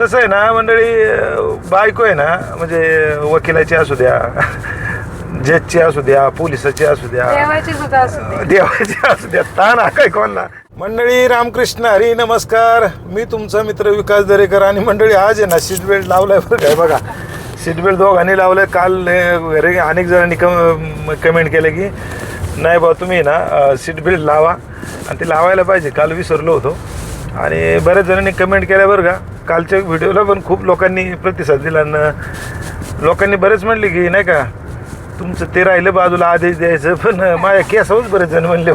कसं आहे ना मंडळी, बायको आहे ना, म्हणजे वकिलाची असू द्या, जजची असू द्या, पोलिसाची असू द्या, देवाची सुद्धा असू दे. देवाची असू द्या, ताण हा काय कोणला. मंडळी रामकृष्ण हरी, नमस्कार. मी तुमचा मित्र विकास दरेकर. आणि मंडळी आज आहे ना सीट बेल्ट लावलाय बरं काय, बघा सीट बेल्ट दोघांनी लावलाय. काल घरी अनेक जणांनी कमेंट केलं की नाही बा तुम्ही ना सीट बेल्ट लावा, आणि ते लावायला पाहिजे. काल विसरलो होतो आणि बऱ्याच जणांनी कमेंट केल्या बरं का. कालच्या व्हिडिओला पण खूप लोकांनी प्रतिसाद दिला आणि लोकांनी बरेच म्हणले की नाही का तुमचं ते राहिलं बाजूला आदेश द्यायचं, पण माझ्या केसावरच बरेच जण म्हणले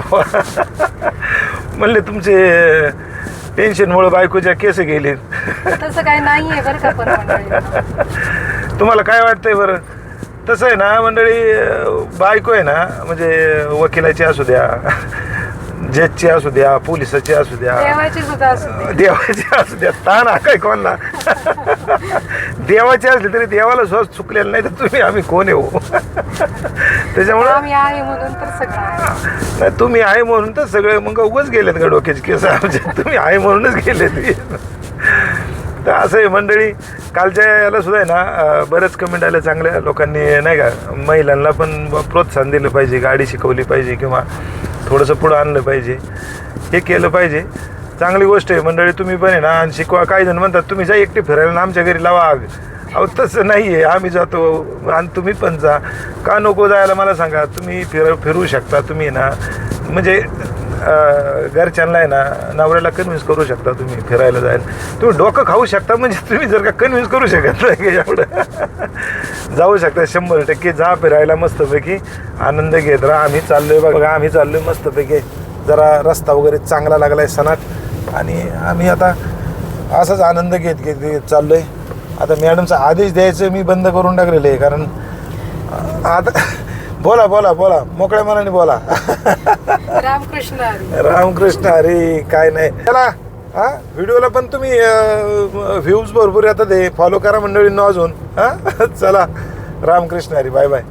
म्हणले तुमचे टेन्शनमुळे बायकोच्या केस गेले. तसं काही नाहीये बरं का. पण मंडळी तुम्हाला काय वाटतंय बरं? तसं आहे ना मंडळी, बायको आहे ना, म्हणजे वकिलाची असू द्या, जजची असू द्या, पोलिसाची असू द्या, देवाची सुद्धा असू दे. देवाची असू द्या, ताण हा काय कोणला. देवाची असली तरी देवाला स्वतः चुकलेलं नाही तर तुम्ही आम्ही कोण येऊ. त्याच्यामुळे आम्ही आहे म्हणून तर सगळं आहे. नाही, तुम्ही आहे म्हणून तर सगळे मग उगाच गेलेत का डोक्याचे केस आमचे. तुम्ही आहे म्हणूनच गेलेत. तर असं आहे मंडळी. कालच्या याला सुद्धा आहे ना बरेच कमेंट आले चांगल्या लोकांनी, नाही का, महिलांना पण प्रोत्साहन दिलं पाहिजे, गाडी शिकवली पाहिजे किंवा थोडंसं पुढं आणलं पाहिजे, हे केलं पाहिजे. चांगली गोष्ट आहे मंडळी. तुम्ही पण आहे ना आणि शिकवा. काही जण म्हणतात तुम्ही जा एकटे फिरायला ना आमच्या घरी लावा आग. अहो तसं नाही आहे, आम्ही जातो आणि तुम्ही पण जा. का नको जायला मला सांगा. तुम्ही फिरू शकता. तुम्ही ना म्हणजे घरच्यांना आहे ना नवऱ्याला कन्व्हिन्स करू शकता तुम्ही फिरायला जायला. तुम्ही डोकं खाऊ शकता, म्हणजे तुम्ही जर का कन्व्हिन्स करू शकत नाही एवढं जाऊ शकता. 100% जा फिरायला मस्तपैकी आनंद घेत राहा. आम्ही चाललोय बघा, आम्ही चाललोय मस्तपैकी. जरा रस्ता वगैरे चांगला लागलाय सनाट, आणि आम्ही आता असाच आनंद घेत घेत चाललोय. आता मॅडमचा आदेश द्यायचं मी बंद करून टाकलेलं आहे, कारण आता बोला बोला बोला मोकळ्या मनाने बोला. रामकृष्ण हरी. रामकृष्ण हरी. काय नाही चला, हा व्हिडिओला पण तुम्ही व्ह्यूज भरपूर येतात, फॉलो करा मंडळींना अजून. हा चला, रामकृष्ण हरी. Bye bye.